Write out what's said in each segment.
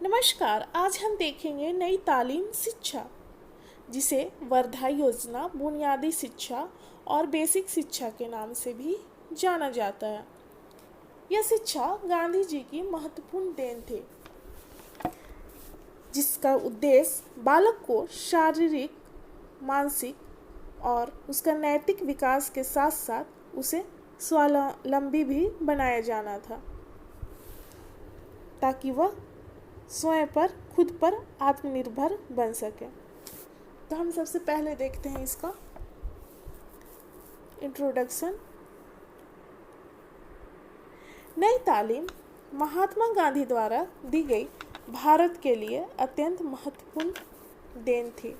नमस्कार। आज हम देखेंगे नई तालीम शिक्षा, जिसे वर्धा योजना, बुनियादी शिक्षा और बेसिक शिक्षा के नाम से भी जाना जाता है। यह शिक्षा गांधी जी की महत्वपूर्ण देन थी, जिसका उद्देश्य बालक को शारीरिक, मानसिक और उसका नैतिक विकास के साथ साथ उसे स्वावलंबी भी बनाया जाना था, ताकि वह स्वयं पर खुद पर आत्मनिर्भर बन सके। तो हम सबसे पहले देखते हैं इसका इंट्रोडक्शन। नई तालीम महात्मा गांधी द्वारा दी गई भारत के लिए अत्यंत महत्वपूर्ण देन थी।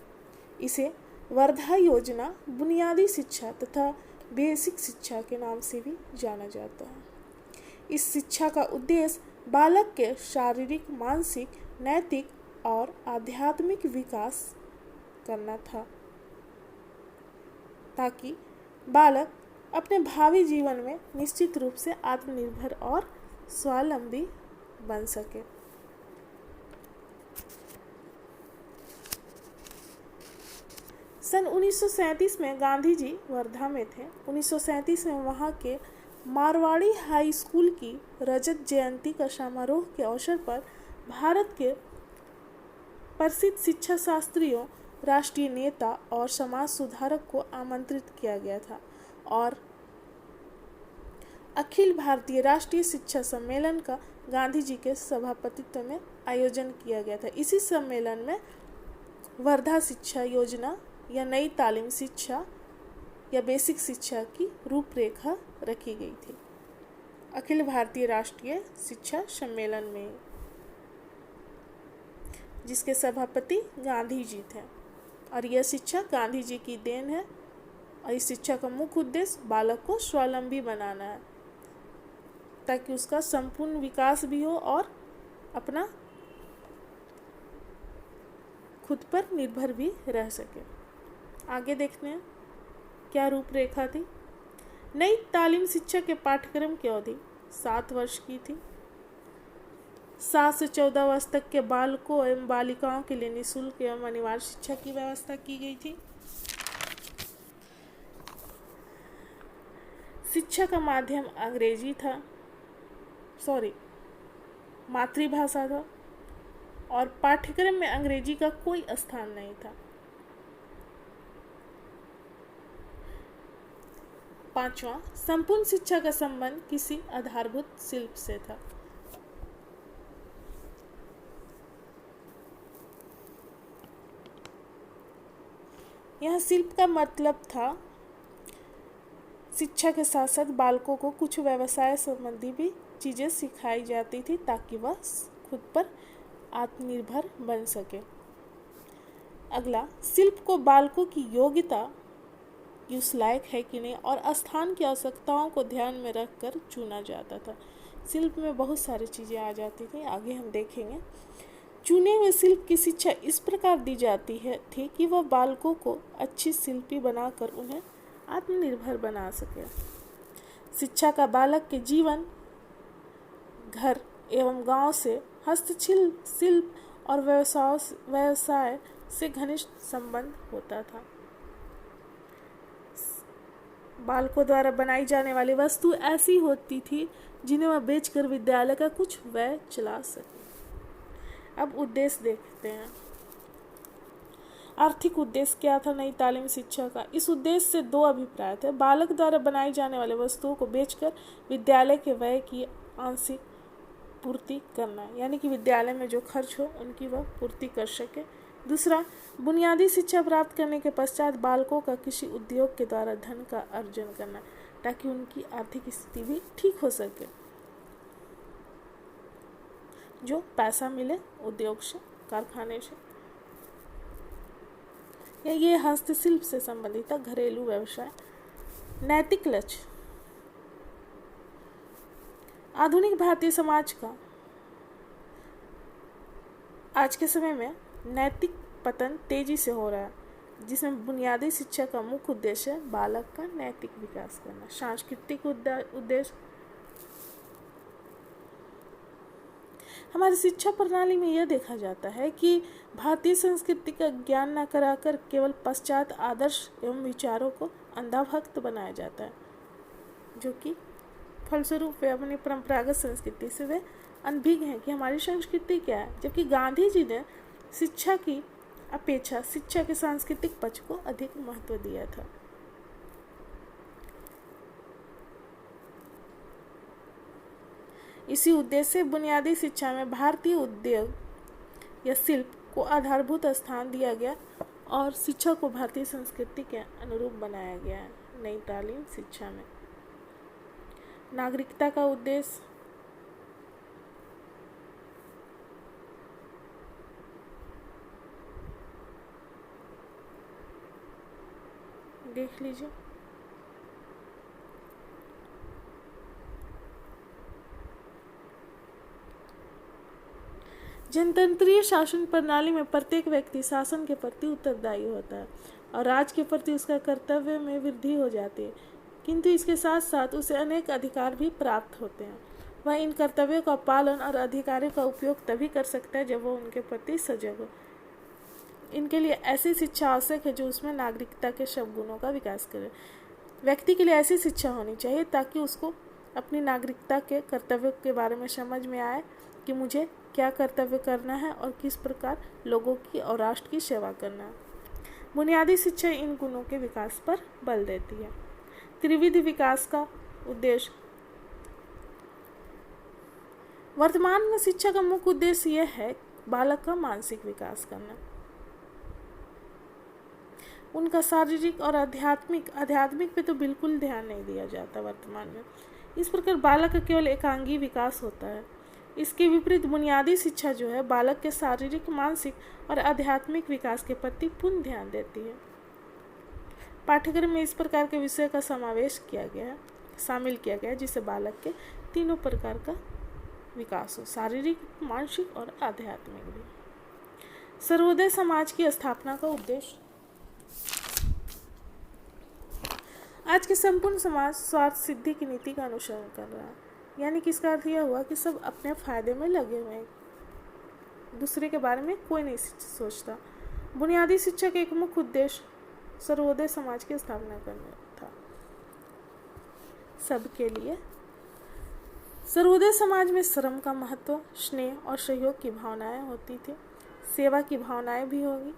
इसे वर्धा योजना, बुनियादी शिक्षा तथा बेसिक शिक्षा के नाम से भी जाना जाता है। इस शिक्षा का उद्देश्य बालक के शारीरिक, मानसिक, नैतिक और आध्यात्मिक विकास करना था, ताकि बालक अपने भावी जीवन में निश्चित रूप से आत्मनिर्भर और स्वावलंबी बन सके। सन 1937 में गांधी जी वर्धा में थे। 1937 में वहाँ के मारवाड़ी हाई स्कूल की रजत जयंती का समारोह के अवसर पर भारत के प्रसिद्ध शिक्षा शास्त्रियों, राष्ट्रीय नेता और समाज सुधारक को आमंत्रित किया गया था और अखिल भारतीय राष्ट्रीय शिक्षा सम्मेलन का गांधी जी के सभापतित्व में आयोजन किया गया था। इसी सम्मेलन में वर्धा शिक्षा योजना या नई तालीम शिक्षा या बेसिक शिक्षा की रूपरेखा रखी गई थी, अखिल भारतीय राष्ट्रीय शिक्षा सम्मेलन में, जिसके सभापति गांधी जी थे। और यह शिक्षा गांधी जी की देन है और इस शिक्षा का मुख्य उद्देश्य बालक को स्वावलंबी बनाना है, ताकि उसका संपूर्ण विकास भी हो और अपना खुद पर निर्भर भी रह सके। आगे देखते हैं क्या रूपरेखा थी। नई तालीम शिक्षा के पाठ्यक्रम की अवधि 7 वर्ष की थी। 7 से 14 वर्ष तक के बालकों एवं बालिकाओं के लिए निःशुल्क एवं अनिवार्य शिक्षा की व्यवस्था की गई थी। शिक्षा का माध्यम अंग्रेजी था, मातृभाषा था और पाठ्यक्रम में अंग्रेजी का कोई स्थान नहीं था। 5वां, संपूर्ण शिक्षा का संबंध किसी आधारभूत शिल्प से था। यह शिल्प का मतलब था शिक्षा के साथ साथ बालकों को कुछ व्यवसाय संबंधी भी चीज़ें सिखाई जाती थी, ताकि वह खुद पर आत्मनिर्भर बन सके। अगला, शिल्प को बालकों की योग्यता कि उस लायक है कि नहीं और स्थान की आवश्यकताओं को ध्यान में रखकर चुना जाता था। शिल्प में बहुत सारी चीज़ें आ जाती थी, आगे हम देखेंगे। चुने हुए शिल्प की शिक्षा इस प्रकार दी जाती थी कि वह बालकों को अच्छी शिल्पी बनाकर उन्हें आत्मनिर्भर बना सके। शिक्षा का बालक के जीवन, घर एवं गांव से हस्तशिल्प, शिल्प और व्यवसाय से घनिष्ठ संबंध होता था। बालकों द्वारा बनाई जाने वाली वस्तु ऐसी होती थी जिन्हें वह बेचकर विद्यालय का कुछ व्यय चला सके। अब उद्देश्य देखते हैं। आर्थिक उद्देश्य क्या था नई तालीम शिक्षा का? इस उद्देश्य से 2 अभिप्राय थे। बालक द्वारा बनाई जाने वाली वस्तुओं को बेचकर विद्यालय के व्यय की आंशिक पूर्ति करना, यानी कि विद्यालय में जो खर्च हो उनकी वह पूर्ति कर सके। दूसरा, बुनियादी शिक्षा प्राप्त करने के पश्चात बालकों का किसी उद्योग के द्वारा धन का अर्जन करना, ताकि उनकी आर्थिक स्थिति भी ठीक हो सके, जो पैसा मिले उद्योग से, कारखाने से, या ये हस्तशिल्प से संबंधित घरेलू व्यवसाय। नैतिक लक्ष्य, आधुनिक भारतीय समाज का आज के समय में नैतिक पतन तेजी से हो रहा है, जिसमें बुनियादी शिक्षा का मुख्य उद्देश्य है बालक का नैतिक विकास करना। सांस्कृतिक उद्देश्य, हमारी शिक्षा प्रणाली में यह देखा जाता है कि भारतीय संस्कृति का ज्ञान न कराकर केवल पश्चात आदर्श एवं विचारों को अंधाभक्त बनाया जाता है, जो कि फलस्वरूप वे अपनी परंपरागत संस्कृति से वे अनभिज्ञ हैं कि हमारी संस्कृति क्या है। जबकि गांधी जी ने शिक्षा की अपेक्षा शिक्षा के सांस्कृतिक पक्ष को अधिक महत्व दिया था। इसी उद्देश्य से बुनियादी शिक्षा में भारतीय उद्योग या शिल्प को आधारभूत स्थान दिया गया और शिक्षा को भारतीय संस्कृति के अनुरूप बनाया गया है। नई तालीम शिक्षा में नागरिकता का उद्देश्य देख लीजिए। जनतंत्रीय शासन प्रणाली में प्रत्येक व्यक्ति शासन के प्रति उत्तरदायी होता है और राज्य के प्रति उसका कर्तव्य में वृद्धि हो जाती है, किंतु इसके साथ साथ उसे अनेक अधिकार भी प्राप्त होते हैं। वह इन कर्तव्यों का पालन और अधिकारों का उपयोग तभी कर सकता है जब वह उनके प्रति सजग हो। इनके लिए ऐसी शिक्षा आवश्यक है जो उसमें नागरिकता के सब गुणों का विकास करे। व्यक्ति के लिए ऐसी शिक्षा होनी चाहिए ताकि उसको अपनी नागरिकता के कर्तव्यों के बारे में समझ में आए कि मुझे क्या कर्तव्य करना है और किस प्रकार लोगों की और राष्ट्र की सेवा करना है। बुनियादी शिक्षा इन गुणों के विकास पर बल देती है। त्रिविध विकास का उद्देश्य वर्तमान में शिक्षा का मुख्य उद्देश्य यह है बालक का मानसिक विकास करना, उनका शारीरिक और आध्यात्मिक पे तो बिल्कुल ध्यान नहीं दिया जाता वर्तमान में। इस प्रकार बालक का केवल एकांगी विकास होता है। इसके विपरीत बुनियादी शिक्षा जो है बालक के शारीरिक, मानसिक और आध्यात्मिक विकास के प्रति पूर्ण ध्यान देती है। पाठ्यक्रम में इस प्रकार के विषय का शामिल किया गया है जिससे बालक के तीनों प्रकार का विकास हो, शारीरिक, मानसिक और आध्यात्मिक भी। सर्वोदय समाज की स्थापना का उद्देश्य आज के संपूर्ण समाज स्वार्थ सिद्धि की नीति का अनुसरण कर रहा है, यानी कि इसका अर्थ यह हुआ कि सब अपने फायदे में लगे हुए हैं, दूसरे के बारे में कोई नहीं सोचता। बुनियादी शिक्षा का एक मुख्य उद्देश्य सर्वोदय समाज की स्थापना करना था सबके लिए। सर्वोदय समाज में श्रम का महत्व, स्नेह और सहयोग की भावनाएं होती थी, सेवा की भावनाएं भी होगी।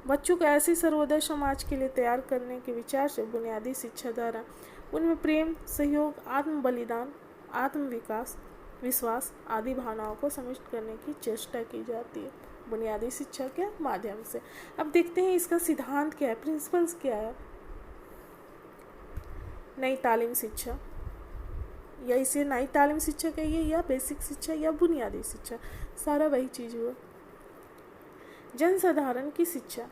बच्चों को ऐसी सर्वोदय समाज के लिए तैयार करने के विचार से बुनियादी शिक्षा द्वारा उनमें प्रेम, सहयोग, आत्म बलिदान, आत्मविकास, विश्वास आदि भावनाओं को समिष्ट करने की चेष्टा की जाती है बुनियादी शिक्षा के माध्यम से। अब देखते हैं इसका सिद्धांत क्या है, प्रिंसिपल्स क्या है। नई तालीम शिक्षा, या इसे नई तालीम शिक्षा कहिए या बेसिक शिक्षा या बुनियादी शिक्षा, सारा वही चीज हुआ। जनसाधारण की शिक्षा,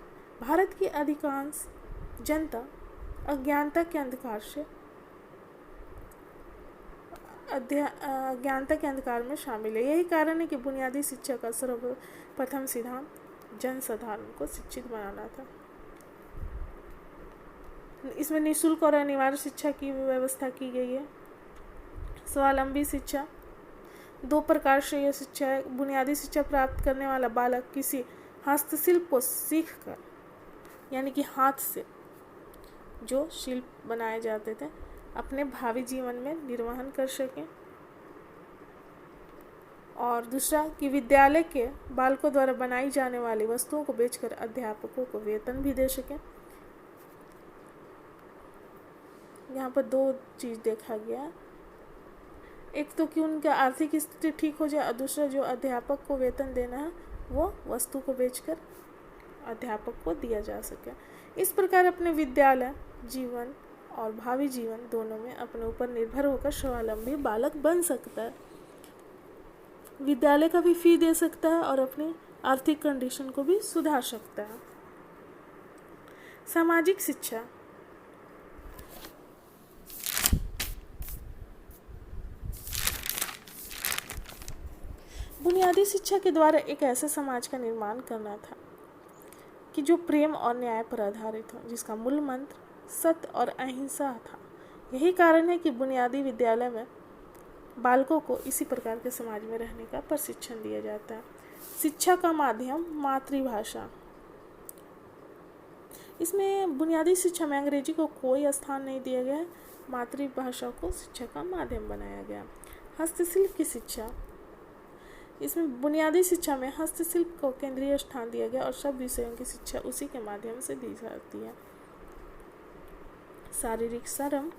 भारत की अधिकांश जनता अज्ञानता के अंधकार में शामिल है। यही कारण है कि बुनियादी शिक्षा का सर्वप्रथम सिद्धांत जनसाधारण को शिक्षित बनाना था। इसमें निःशुल्क और अनिवार्य शिक्षा की व्यवस्था की गई है। स्वावलंबी शिक्षा, दो प्रकार से यह शिक्षा है। बुनियादी शिक्षा प्राप्त करने वाला बालक किसी हस्तशिल्प को सीख कर, यानी कि हाथ से जो शिल्प बनाए जाते थे, अपने भावी जीवन में निर्वहन कर सकें। और दूसरा कि विद्यालय के बालकों द्वारा बनाई जाने वाली वस्तुओं को बेचकर अध्यापकों को वेतन भी दे सकें। यहाँ पर दो चीज देखा गया, एक तो कि उनका आर्थिक स्थिति ठीक हो जाए और दूसरा जो अध्यापक को वेतन देना है वो वस्तु को बेचकर अध्यापक को दिया जा सके। इस प्रकार अपने विद्यालय जीवन और भावी जीवन दोनों में अपने ऊपर निर्भर होकर स्वावलंबी बालक बन सकता है, विद्यालय का भी फी दे सकता है और अपनी आर्थिक कंडीशन को भी सुधार सकता है। सामाजिक शिक्षा, बुनियादी शिक्षा के द्वारा एक ऐसे समाज का निर्माण करना था कि जो प्रेम और न्याय पर आधारित हो, जिसका मूल मंत्र सत्य और अहिंसा था। यही कारण है कि बुनियादी विद्यालय में बालकों को इसी प्रकार के समाज में रहने का प्रशिक्षण दिया जाता है। शिक्षा का माध्यम मातृभाषा। इसमें बुनियादी शिक्षा में अंग्रेजी को कोई स्थान नहीं दिया गया है, मातृभाषा को शिक्षा का माध्यम बनाया गया। हस्तशिल्प की शिक्षा, इसमें बुनियादी शिक्षा में हस्तशिल्प को केंद्रीय स्थान दिया गया और सब विषयों की शिक्षा उसी के माध्यम से दी जाती है। शारीरिक श्रम,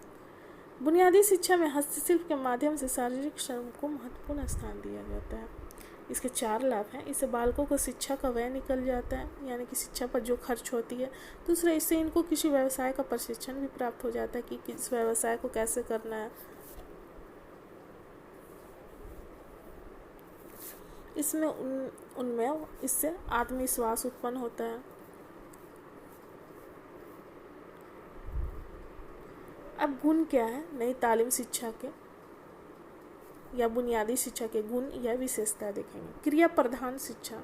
बुनियादी शिक्षा में हस्तशिल्प के माध्यम से शारीरिक श्रम को महत्वपूर्ण स्थान दिया जाता है। इसके 4 लाभ हैं। इससे बालकों को शिक्षा का व्यय निकल जाता है, यानी कि शिक्षा पर जो खर्च होती है। दूसरा, इससे इनको किसी व्यवसाय का प्रशिक्षण भी प्राप्त हो जाता है कि किस व्यवसाय को कैसे करना है। इसमें उनमें इससे आत्मविश्वास उत्पन्न होता है। अब गुण क्या है नई तालीम शिक्षा के या बुनियादी शिक्षा के गुण या विशेषता देखेंगे। क्रिया प्रधान शिक्षा,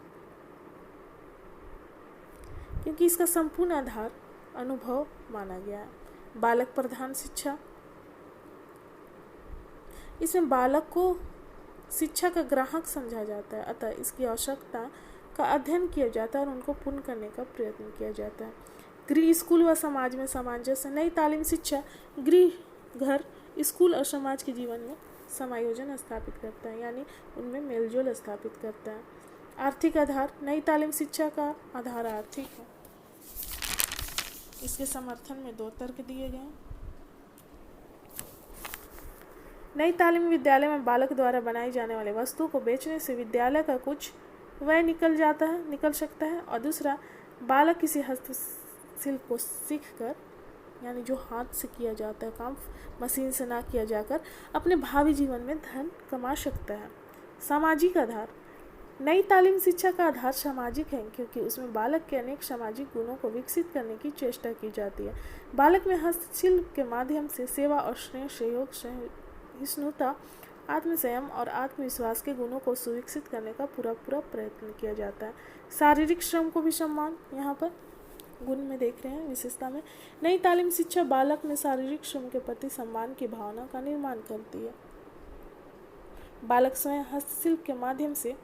क्योंकि इसका संपूर्ण आधार अनुभव माना गया है। बालक प्रधान शिक्षा, इसमें बालक को शिक्षा का ग्राहक समझा जाता है, अतः इसकी आवश्यकता का अध्ययन किया जाता है और उनको पूर्ण करने का प्रयत्न किया जाता है। गृह, स्कूल व समाज में सामंजस्य। नई तालीम शिक्षा गृह, घर, स्कूल और समाज के जीवन में समायोजन स्थापित करता है, यानी उनमें मेलजोल स्थापित करता है। आर्थिक आधार, नई तालीम शिक्षा का आधार आर्थिक है। इसके समर्थन में 2 तर्क दिए गए। नई तालीम विद्यालय में बालक द्वारा बनाई जाने वाली वस्तुओं को बेचने से विद्यालय का कुछ व्यय निकल सकता है। और दूसरा, बालक किसी हस्तशिल्प को सीखकर, यानी जो हाथ से किया जाता है काम, मशीन से ना किया जाकर, अपने भावी जीवन में धन कमा सकता है। सामाजिक आधार, नई तालीम शिक्षा का आधार सामाजिक है, क्योंकि उसमें बालक के अनेक सामाजिक गुणों को विकसित करने की चेष्टा की जाती है। बालक में हस्तशिल्प के माध्यम से सेवा और स्नेह, सहयोग, सहिष्णुता, आत्मसंयम और आत्मविश्वास के गुणों को सुविकसित करने का पूरा प्रयत्न किया जाता है। शारीरिक श्रम को भी सम्मान यहाँ पर गुण में देख रहे हैं। विशेषता में नई तालीम शिक्षा बालक में शारीरिक श्रम के प्रति सम्मान की भावना का निर्माण करती है। बालक स्वयं हस्तशिल्प के माध्यम से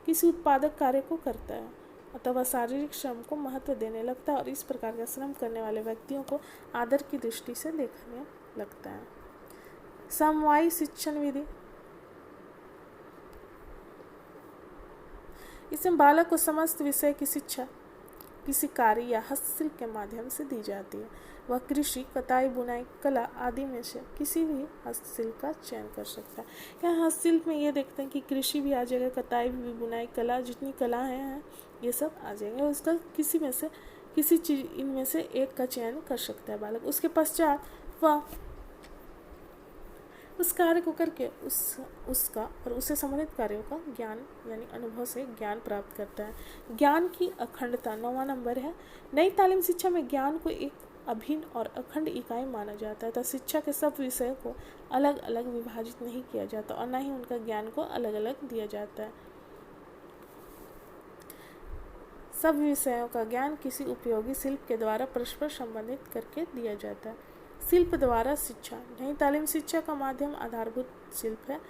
किसी उत्पादक कार्य को करता है, अथवा शारीरिक श्रम को महत्व देने लगता है और इस प्रकार का श्रम करने वाले व्यक्तियों को आदर की दृष्टि से देखने लगता है। समवायी शिक्षण विधि, इसमें बालक को समस्त विषय की शिक्षा किसी कार्य या हस्तशिल्प के माध्यम से दी जाती है। वह कृषि, कताई, बुनाई, कला आदि में से किसी भी हस्तशिल्प का चयन कर सकता है। यहाँ हस्तशिल्प में ये देखते हैं कि कृषि भी आ जाएगा, कताई भी, बुनाई, कला, जितनी कलाएं हैं ये सब आ जाएंगे। उसका किसी चीज इनमें से एक का चयन कर सकता है बालक। उसके पश्चात वह उस कार्य को करके उसका और उससे संबंधित कार्यों का ज्ञान, यानी अनुभव से ज्ञान प्राप्त करता है। ज्ञान की अखंडता 9वां नंबर है। नई तालीम शिक्षा में ज्ञान को एक अभिन्न और अखंड इकाई माना जाता है, तथा शिक्षा के सब विषयों को अलग अलग विभाजित नहीं किया जाता और न ही उनका ज्ञान को अलग अलग दिया जाता है। सब विषयों का ज्ञान किसी उपयोगी शिल्प के द्वारा परस्पर संबंधित करके दिया जाता है। शिल्प द्वारा शिक्षा, नई तालीम शिक्षा का माध्यम आधारभूत शिल्प है।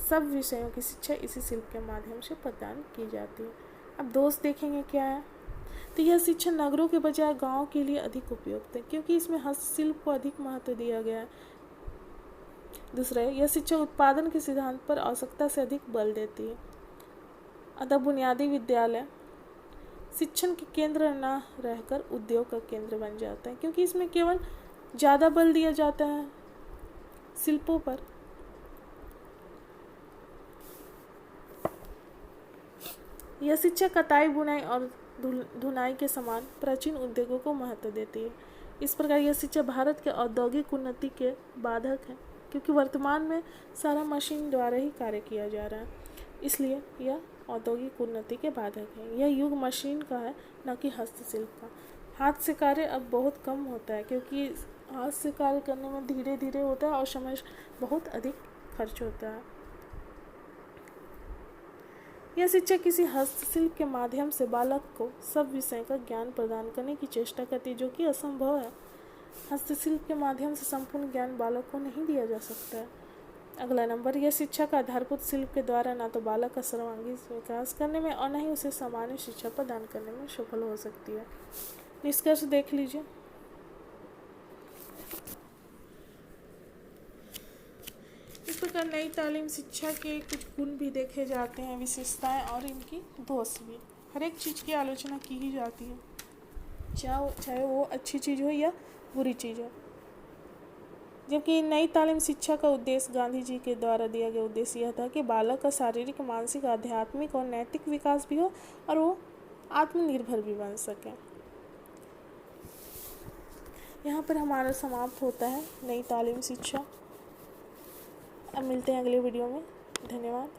सब विषयों की शिक्षा इसी शिल्प के माध्यम से प्रदान की जाती है। अब दोष देखेंगे क्या है, तो यह शिक्षा नगरों के बजाय गांव के लिए अधिक उपयुक्त है, क्योंकि इसमें हस्तशिल्प को अधिक महत्व दिया गया है। दूसरा, यह शिक्षा उत्पादन के सिद्धांत पर आवश्यकता से अधिक बल देती है। अतः बुनियादी विद्यालय शिक्षण के केंद्र न रहकर उद्योग का केंद्र बन जाता है, क्योंकि इसमें केवल ज़्यादा बल दिया जाता है शिल्पों पर। यह शिक्षा कताई, बुनाई और धुनाई के समान प्राचीन उद्योगों को महत्व देती है। इस प्रकार यह शिक्षा भारत के औद्योगिक उन्नति के बाधक है, क्योंकि वर्तमान में सारा मशीन द्वारा ही कार्य किया जा रहा है, इसलिए यह औद्योगिक उन्नति के बाधक है। यह युग मशीन का है, न कि हस्तशिल्प का। हाथ से कार्य अब बहुत कम होता है, क्योंकि हाथ से कार्य करने में धीरे धीरे होता है और समय बहुत अधिक खर्च होता है। यह शिक्षा किसी हस्तशिल्प के माध्यम से बालक को सब विषय का ज्ञान प्रदान करने की चेष्टा करती है, जो कि असंभव है। हस्तशिल्प के माध्यम से संपूर्ण ज्ञान बालक को नहीं दिया जा सकता है। अगला नंबर, यह शिक्षा का आधारभूत शिल्प के द्वारा ना तो बालक का सर्वांगीण विकास करने में और न ही उसे सामान्य शिक्षा प्रदान करने में सफल हो सकती है। निष्कर्ष देख लीजिए। इस प्रकार नई तालीम शिक्षा के कुछ गुण भी देखे जाते हैं, विशेषताएं और इनकी दोष भी। हर एक चीज़ की आलोचना की ही जाती है, चाहे वो अच्छी चीज़ हो या बुरी चीज़ हो। जबकि नई तालीम शिक्षा का उद्देश्य गांधी जी के द्वारा दिया गया उद्देश्य यह था कि बालक का शारीरिक, मानसिक, आध्यात्मिक और नैतिक विकास भी हो और वो आत्मनिर्भर भी बन सके। यहाँ पर हमारा समाप्त होता है नई तालीम शिक्षा। अब मिलते हैं अगले वीडियो में। धन्यवाद।